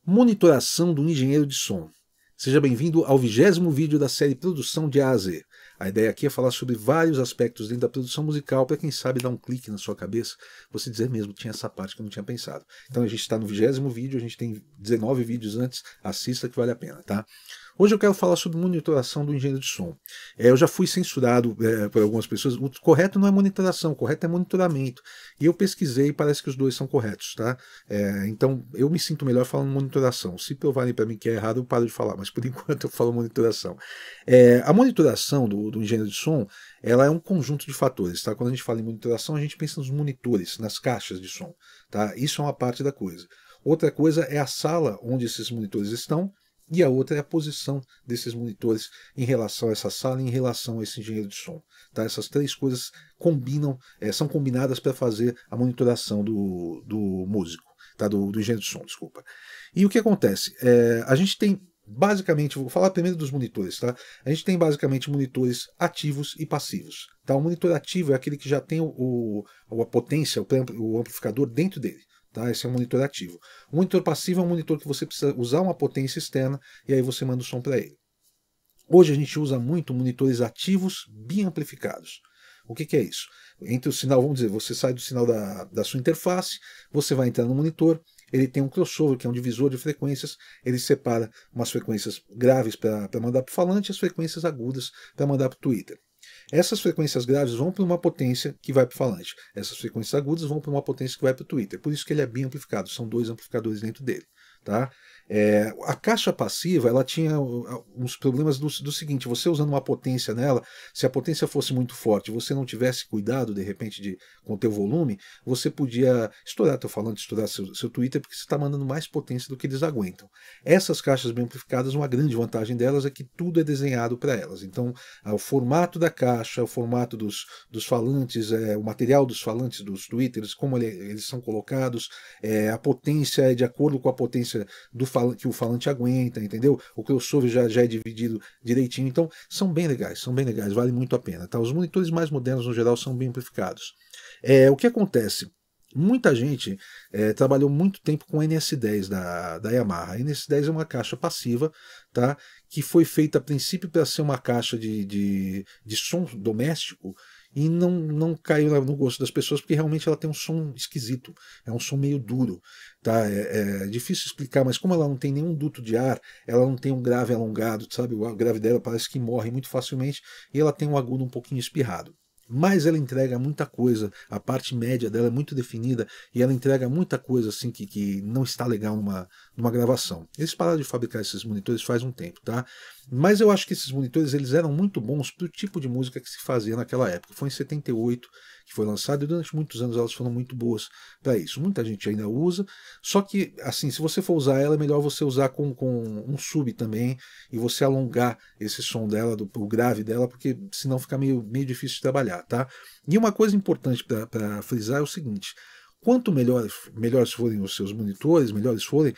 Monitoração do engenheiro de som. Seja bem-vindo ao 20º vídeo da série Produção de A a Z. A ideia aqui é falar sobre vários aspectos dentro da produção musical, para quem sabe dar um clique na sua cabeça, você dizer mesmo, tinha essa parte que eu não tinha pensado. Então a gente está no 20º vídeo, a gente tem 19 vídeos antes, assista que vale a pena, tá? Hoje eu quero falar sobre monitoração do engenheiro de som. Eu já fui censurado por algumas pessoas. O correto não é monitoração, o correto é monitoramento. E eu pesquisei e parece que os dois são corretos, tá? Então eu me sinto melhor falando monitoração. Se provarem para mim que é errado, eu paro de falar, mas por enquanto eu falo monitoração. A monitoração do engenheiro de som, ela é um conjunto de fatores, tá? Quando a gente fala em monitoração, a gente pensa nos monitores, nas caixas de som, tá? Isso é uma parte da coisa. Outra coisa é a sala onde esses monitores estão, e a outra é a posição desses monitores em relação a essa sala e em relação a esse engenheiro de som. Tá? Essas três coisas combinam, são combinadas para fazer a monitoração do músico, tá? do engenheiro de som, desculpa. E o que acontece? A gente tem basicamente, vou falar primeiro dos monitores, tá? A gente tem basicamente monitores ativos e passivos. Tá? O monitor ativo é aquele que já tem a potência, o amplificador dentro dele. Tá? Esse é um monitor ativo. O monitor passivo é um monitor que você precisa usar uma potência externa e aí você manda o som para ele. Hoje a gente usa muito monitores ativos bem amplificados. O que é isso? Entre o sinal, vamos dizer, você sai do sinal da sua interface, você vai entrar no monitor, ele tem um crossover, que é um divisor de frequências, ele separa umas frequências graves para mandar para o falante e as frequências agudas para mandar para o tweeter. Essas frequências graves vão para uma potência que vai para o falante. Essas frequências agudas vão para uma potência que vai para o tweeter. Por isso que ele é bem amplificado. São dois amplificadores dentro dele. Tá? A caixa passiva ela tinha uns problemas do seguinte: você usando uma potência nela, se a potência fosse muito forte, você não tivesse cuidado de repente com o teu volume, você podia estourar teu falante, estourar seu tweeter, porque você está mandando mais potência do que eles aguentam. Essas caixas bem amplificadas, uma grande vantagem delas é que tudo é desenhado para elas. Então, o formato da caixa, o formato dos falantes, o material dos falantes dos tweeters, como eles são colocados, a potência é de acordo com a potência que o falante aguenta, entendeu? O crossover já é dividido direitinho, então são bem legais, vale muito a pena. Tá? Os monitores mais modernos, no geral, são bem amplificados. O que acontece? Muita gente trabalhou muito tempo com NS10 da Yamaha. A NS10 é uma caixa passiva, tá? Que foi feita a princípio para ser uma caixa de som doméstico, e não caiu no gosto das pessoas, porque realmente ela tem um som esquisito, é um som meio duro. Tá? É difícil explicar, mas como ela não tem nenhum duto de ar, ela não tem um grave alongado, sabe? O grave dela parece que morre muito facilmente, e ela tem um agudo um pouquinho espirrado. Mas ela entrega muita coisa, a parte média dela é muito definida, e ela entrega muita coisa assim que não está legal numa gravação. Eles pararam de fabricar esses monitores faz um tempo, tá? Mas eu acho que esses monitores eles eram muito bons para o tipo de música que se fazia naquela época. Foi em 78 que foi lançado, e durante muitos anos elas foram muito boas para isso. Muita gente ainda usa, só que assim, se você for usar ela, é melhor você usar com um sub também, e você alongar esse som dela, o grave dela, porque senão fica meio difícil de trabalhar. Tá? E uma coisa importante para frisar é o seguinte: quanto melhores forem os seus monitores, melhores forem,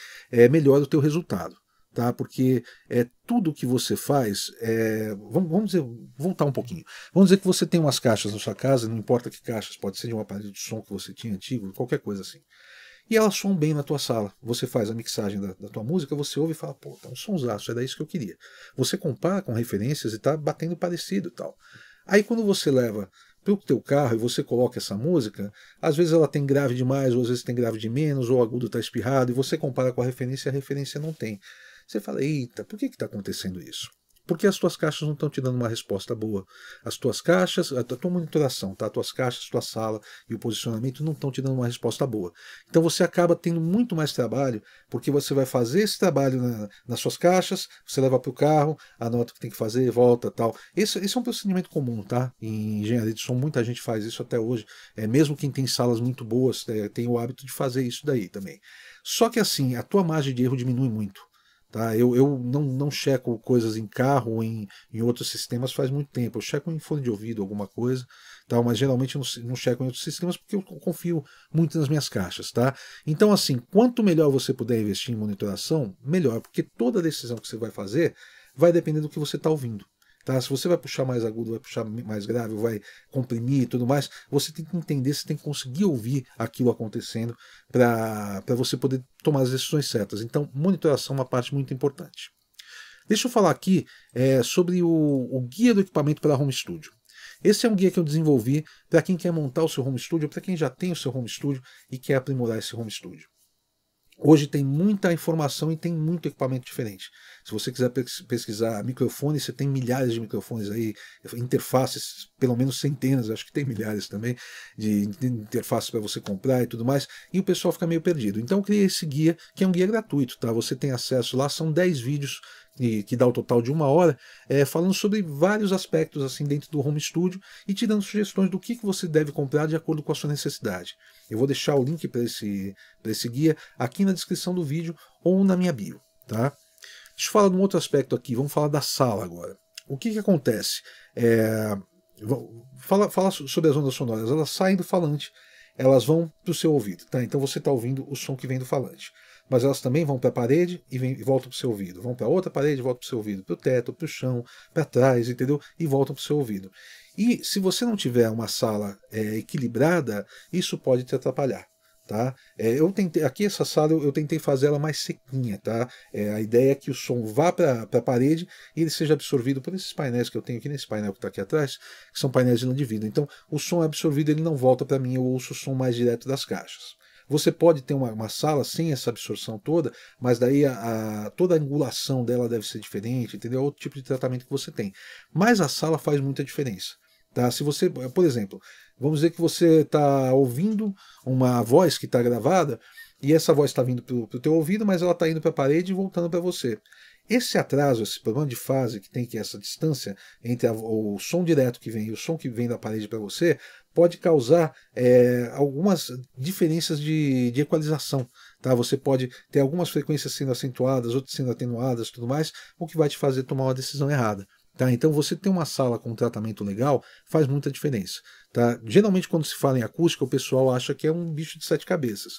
melhor o teu resultado. Tá? Porque tudo que você faz, vamos dizer, voltar um pouquinho. Vamos dizer que você tem umas caixas na sua casa, não importa que caixas, pode ser de um aparelho de som que você tinha antigo, qualquer coisa assim. E elas soam bem na tua sala. Você faz a mixagem da tua música, você ouve e fala, pô, tá um sonsaço, era isso que eu queria. Você compara com referências e tá batendo parecido e tal. Aí quando você leva para o teu carro e você coloca essa música, às vezes ela tem grave demais, ou às vezes tem grave de menos, ou o agudo está espirrado, e você compara com a referência e a referência não tem. Você fala, eita, por que está acontecendo isso? Porque as tuas caixas não estão te dando uma resposta boa. As tuas caixas, a tua monitoração, tá? As tuas caixas, a tua sala e o posicionamento não estão te dando uma resposta boa. Então você acaba tendo muito mais trabalho, porque você vai fazer esse trabalho nas suas caixas, você leva para o carro, anota o que tem que fazer, volta tal. Esse é um procedimento comum, tá? Em engenharia de som, muita gente faz isso até hoje. Mesmo quem tem salas muito boas, tem o hábito de fazer isso daí também. Só que assim, a tua margem de erro diminui muito. Tá? Eu não checo coisas em carro ou em outros sistemas faz muito tempo. Eu checo em fone de ouvido, alguma coisa, tá? Mas geralmente eu não checo em outros sistemas porque eu confio muito nas minhas caixas. Tá? Então, assim, quanto melhor você puder investir em monitoração, melhor, porque toda decisão que você vai fazer vai depender do que você está ouvindo. Tá? Se você vai puxar mais agudo, vai puxar mais grave, vai comprimir e tudo mais, você tem que entender, você tem que conseguir ouvir aquilo acontecendo para você poder tomar as decisões certas. Então, monitoração é uma parte muito importante. Deixa eu falar aqui sobre o guia do equipamento para home studio. Esse é um guia que eu desenvolvi para quem quer montar o seu home studio, para quem já tem o seu home studio e quer aprimorar esse home studio. Hoje tem muita informação e tem muito equipamento diferente. Se você quiser pesquisar microfone, você tem milhares de microfones aí, interfaces, pelo menos centenas, acho que tem milhares também, de interfaces para você comprar e tudo mais, e o pessoal fica meio perdido. Então eu criei esse guia, que é um guia gratuito, tá? Você tem acesso lá, são 10 vídeos que dá o total de 1 hora, falando sobre vários aspectos assim dentro do home studio e te dando sugestões do que você deve comprar de acordo com a sua necessidade. Eu vou deixar o link para esse guia aqui na descrição do vídeo ou na minha bio. Tá? Deixa eu falar de um outro aspecto aqui, vamos falar da sala agora. O que acontece? Falar sobre as ondas sonoras, elas saem do falante, elas vão para o seu ouvido. Tá? Então você está ouvindo o som que vem do falante. Mas elas também vão para a parede e voltam para o seu ouvido. Vão para outra parede e voltam para o seu ouvido. Para o teto, para o chão, para trás, entendeu? E voltam para o seu ouvido. E se você não tiver uma sala equilibrada, isso pode te atrapalhar. Tá? Aqui essa sala eu tentei fazer ela mais sequinha. Tá? A ideia é que o som vá para a parede e ele seja absorvido por esses painéis que eu tenho aqui, nesse painel que está aqui atrás, que são painéis de lã de vidro. Então o som é absorvido, ele não volta para mim, eu ouço o som mais direto das caixas. Você pode ter uma sala sem essa absorção toda, mas daí toda a angulação dela deve ser diferente, entendeu? É outro tipo de tratamento que você tem. Mas a sala faz muita diferença. Tá? Se você, por exemplo, vamos dizer que você está ouvindo uma voz que está gravada e essa voz está vindo para o teu ouvido, mas ela está indo para a parede e voltando para você. Esse atraso, esse problema de fase que tem, que é essa distância entre o som direto que vem e o som que vem da parede para você, pode causar algumas diferenças de equalização. Tá? Você pode ter algumas frequências sendo acentuadas, outras sendo atenuadas, tudo mais, o que vai te fazer tomar uma decisão errada. Tá? Então você ter uma sala com um tratamento legal faz muita diferença. Tá? Geralmente quando se fala em acústica, o pessoal acha que é um bicho de 7 cabeças.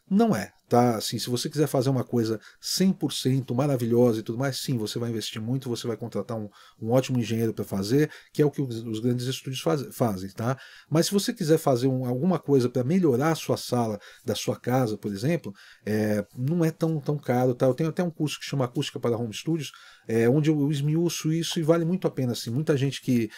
Não é, tá? Assim, se você quiser fazer uma coisa 100% maravilhosa e tudo mais, sim, você vai investir muito, você vai contratar um ótimo engenheiro para fazer, que é o que os grandes estúdios fazem, tá? Mas se você quiser fazer alguma coisa para melhorar a sua sala da sua casa, por exemplo, não é tão caro, tá? Eu tenho até um curso que chama Acústica para Home Studios, onde eu esmiuço isso e vale muito a pena, assim. Muita gente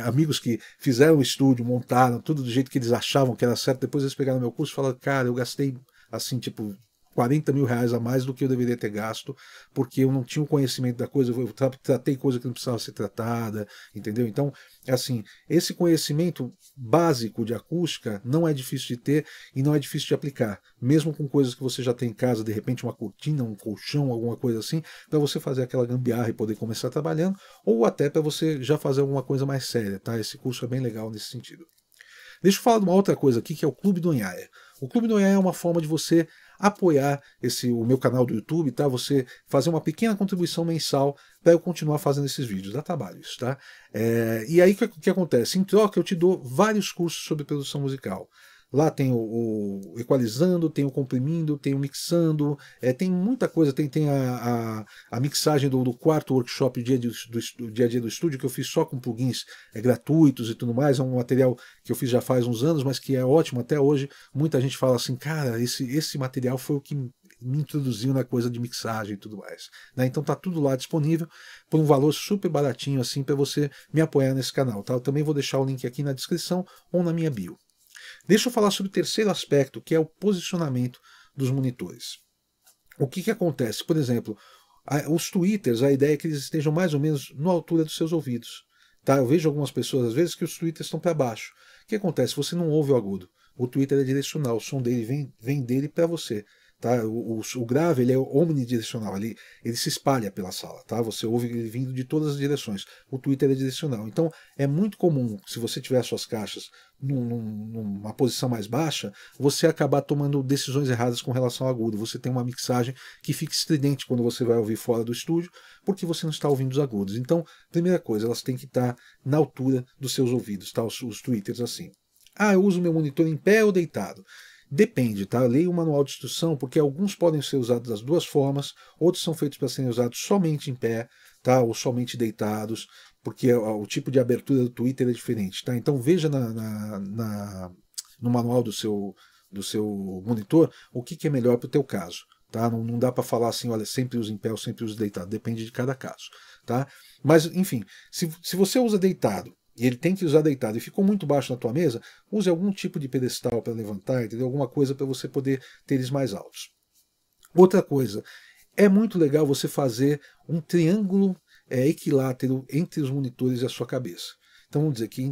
amigos que fizeram o estúdio, montaram tudo do jeito que eles achavam que era certo, depois eles pegaram meu curso e falaram, cara, eu gastei assim, tipo, 40 mil reais a mais do que eu deveria ter gasto, porque eu não tinha o conhecimento da coisa, eu tratei coisa que não precisava ser tratada, entendeu? Então, assim, esse conhecimento básico de acústica não é difícil de ter e não é difícil de aplicar, mesmo com coisas que você já tem em casa, de repente uma cortina, um colchão, alguma coisa assim, para você fazer aquela gambiarra e poder começar trabalhando, ou até para você já fazer alguma coisa mais séria, tá? Esse curso é bem legal nesse sentido. Deixa eu falar de uma outra coisa aqui, que é o Clube do Nhaya. O Clube do Nhaya é uma forma de você apoiar o meu canal do YouTube, tá? Você fazer uma pequena contribuição mensal para eu continuar fazendo esses vídeos. Dá trabalho isso, tá? E aí o que acontece? Em troca eu te dou vários cursos sobre produção musical. Lá tem o equalizando, tem o comprimindo, tem o mixando, tem muita coisa, tem a mixagem do quarto workshop dia a dia do estúdio, que eu fiz só com plugins gratuitos e tudo mais, é um material que eu fiz já faz uns anos, mas que é ótimo até hoje. Muita gente fala assim, cara, esse material foi o que me introduziu na coisa de mixagem e tudo mais. Né? Então tá tudo lá disponível por um valor super baratinho assim para você me apoiar nesse canal. Tá? Eu também vou deixar o link aqui na descrição ou na minha bio. Deixa eu falar sobre o terceiro aspecto, que é o posicionamento dos monitores. O que acontece? Por exemplo, os tweeters, a ideia é que eles estejam mais ou menos na altura dos seus ouvidos. Tá? Eu vejo algumas pessoas, às vezes, que os tweeters estão para baixo. O que acontece? Você não ouve o agudo. O tweeter é direcional, o som dele vem dele para você. Tá? O grave ele é omnidirecional, ele se espalha pela sala, tá? Você ouve ele vindo de todas as direções. O tweeter é direcional. Então é muito comum, se você tiver suas caixas numa posição mais baixa, você acabar tomando decisões erradas com relação ao agudo. Você tem uma mixagem que fica estridente quando você vai ouvir fora do estúdio, porque você não está ouvindo os agudos. Então, primeira coisa, elas têm que estar na altura dos seus ouvidos, tá? Os tweeters assim. Ah, eu uso meu monitor em pé ou deitado? Depende, tá? Leia o manual de instrução, porque alguns podem ser usados das duas formas, outros são feitos para serem usados somente em pé, tá? Ou somente deitados. porque o tipo de abertura do Twitter é diferente, tá? Então veja no manual do seu monitor o que é melhor para o teu caso. Tá? Não dá para falar assim, olha, sempre usa em pé ou sempre usa deitado, depende de cada caso. Tá? Mas, enfim, se você usa deitado e ele tem que usar deitado e ficou muito baixo na tua mesa, use algum tipo de pedestal para levantar, entendeu? Alguma coisa para você poder ter eles mais altos. Outra coisa, é muito legal você fazer um triângulo equilátero entre os monitores e a sua cabeça. Então vamos dizer que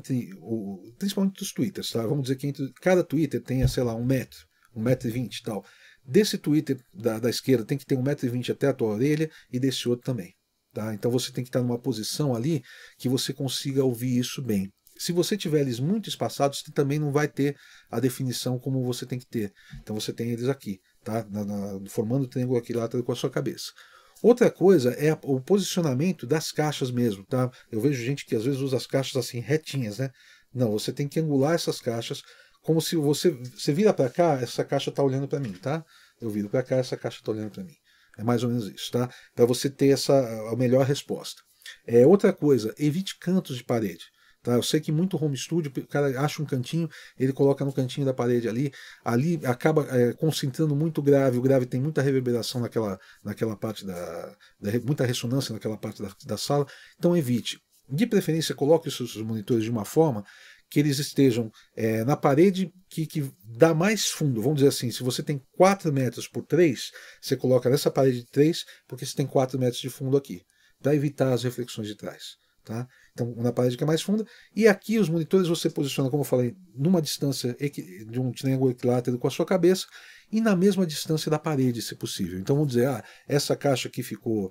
principalmente os tweeters, tá? Vamos dizer que entre cada Twitter tenha, sei lá, 1 metro, 1,20 m e tal. Desse Twitter da esquerda tem que ter 1,20 m até a tua orelha e desse outro também. Tá? Então você tem que estar numa posição ali que você consiga ouvir isso bem. Se você tiver eles muito espaçados, você também não vai ter a definição como você tem que ter. Então você tem eles aqui, tá? Formando o triângulo equilátero com a sua cabeça. Outra coisa é o posicionamento das caixas mesmo, tá? Eu vejo gente que às vezes usa as caixas assim retinhas, né? Não, você tem que angular essas caixas como se você vira para cá, essa caixa está olhando para mim, tá? Eu viro para cá, essa caixa está olhando para mim. É mais ou menos isso, tá? Para você ter a melhor resposta. Outra coisa, evite cantos de parede. Tá? Eu sei que muito home studio, o cara acha um cantinho, ele coloca no cantinho da parede ali acaba concentrando muito o grave tem muita reverberação naquela parte muita ressonância naquela parte da sala, então evite. De preferência, coloque os seus monitores de uma forma que eles estejam na parede que dá mais fundo. Vamos dizer assim, se você tem 4 metros por 3, você coloca nessa parede de 3, porque você tem 4 metros de fundo aqui, para evitar as reflexões de trás. Tá? Então, na parede que é mais funda. E aqui os monitores você posiciona, como eu falei, numa distância de um triângulo equilátero com a sua cabeça e na mesma distância da parede, se possível. Então vamos dizer, essa caixa aqui ficou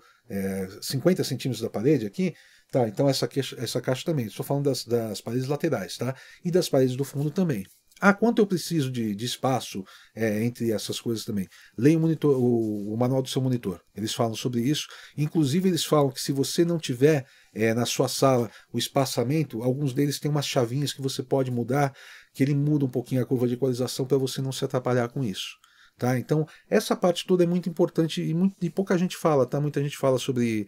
50 centímetros da parede aqui, tá? Então essa caixa também. Estou falando das paredes laterais, tá? E das paredes do fundo também. Quanto eu preciso de espaço entre essas coisas também? Leia o manual do seu monitor. Eles falam sobre isso. Inclusive, eles falam que se você não tiver na sua sala o espaçamento, alguns deles têm umas chavinhas que você pode mudar, que ele muda um pouquinho a curva de equalização para você não se atrapalhar com isso. Tá? Então, essa parte toda é muito importante e pouca gente fala. Tá? Muita gente fala sobre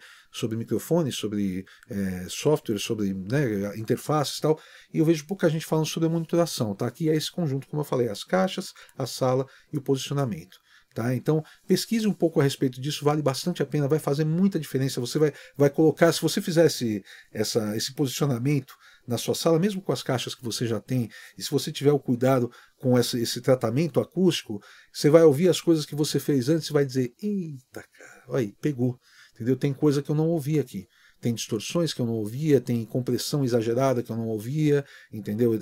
microfone, sobre software, sobre interfaces e tal, e eu vejo pouca gente falando sobre a monitoração. Tá? Aqui é esse conjunto, como eu falei, as caixas, a sala e o posicionamento. Tá? Então, pesquise um pouco a respeito disso, vale bastante a pena, vai fazer muita diferença. Você vai colocar, se você fizesse esse posicionamento na sua sala, mesmo com as caixas que você já tem, e se você tiver o cuidado com esse tratamento acústico, você vai ouvir as coisas que você fez antes e vai dizer, eita, cara, olha aí, pegou. Entendeu? Tem coisa que eu não ouvi aqui. Tem distorções que eu não ouvia, tem compressão exagerada que eu não ouvia, entendeu?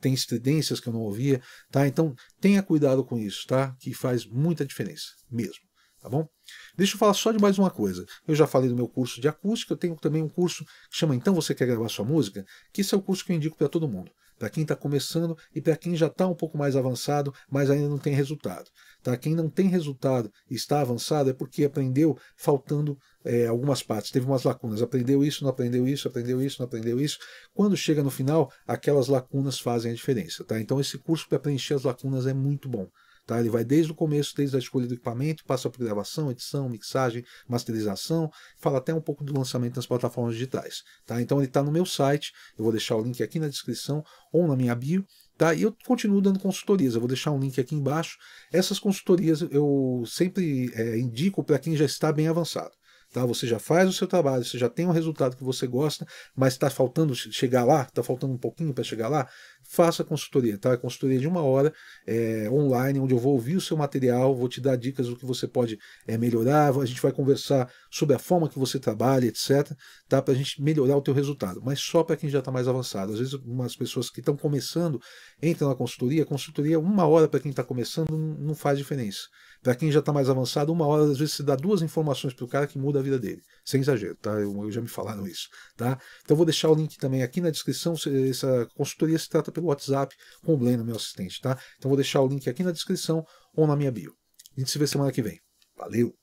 Tem estridências que eu não ouvia, tá? Então, tenha cuidado com isso, tá? Que faz muita diferença, mesmo, tá bom? Deixa eu falar só de mais uma coisa. Eu já falei do meu curso de acústica, eu tenho também um curso que chama Então Você Quer Gravar Sua Música, que esse é o curso que eu indico para todo mundo. Para quem está começando e para quem já está um pouco mais avançado, mas ainda não tem resultado. Tá? Quem não tem resultado e está avançado é porque aprendeu faltando algumas partes, teve umas lacunas, aprendeu isso, não aprendeu isso, aprendeu isso, não aprendeu isso. Quando chega no final, aquelas lacunas fazem a diferença. Tá? Então esse curso para preencher as lacunas é muito bom. Tá? Ele vai desde o começo, desde a escolha do equipamento, passa por gravação, edição, mixagem, masterização, fala até um pouco do lançamento nas plataformas digitais. Tá? Então ele está no meu site, eu vou deixar o link aqui na descrição ou na minha bio. Tá? E eu continuo dando consultorias, eu vou deixar um link aqui embaixo. Essas consultorias eu sempre indico para quem já está bem avançado. Tá? Você já faz o seu trabalho, você já tem um resultado que você gosta, mas está faltando chegar lá, está faltando um pouquinho para chegar lá, faça a consultoria. Tá? A consultoria de 1 hora online, onde eu vou ouvir o seu material, vou te dar dicas do que você pode melhorar, a gente vai conversar sobre a forma que você trabalha, etc. Tá? Para a gente melhorar o teu resultado, mas só para quem já está mais avançado. Às vezes umas pessoas que estão começando entram na consultoria 1 hora para quem está começando não faz diferença. Para quem já está mais avançado, 1 hora, às vezes, você dá 2 informações para o cara que muda a vida dele. Sem exagero, tá? Eu já me falaram isso, tá? Então eu vou deixar o link também aqui na descrição. Essa consultoria se trata pelo WhatsApp com o Bleno, meu assistente, tá? Então eu vou deixar o link aqui na descrição ou na minha bio. A gente se vê semana que vem. Valeu!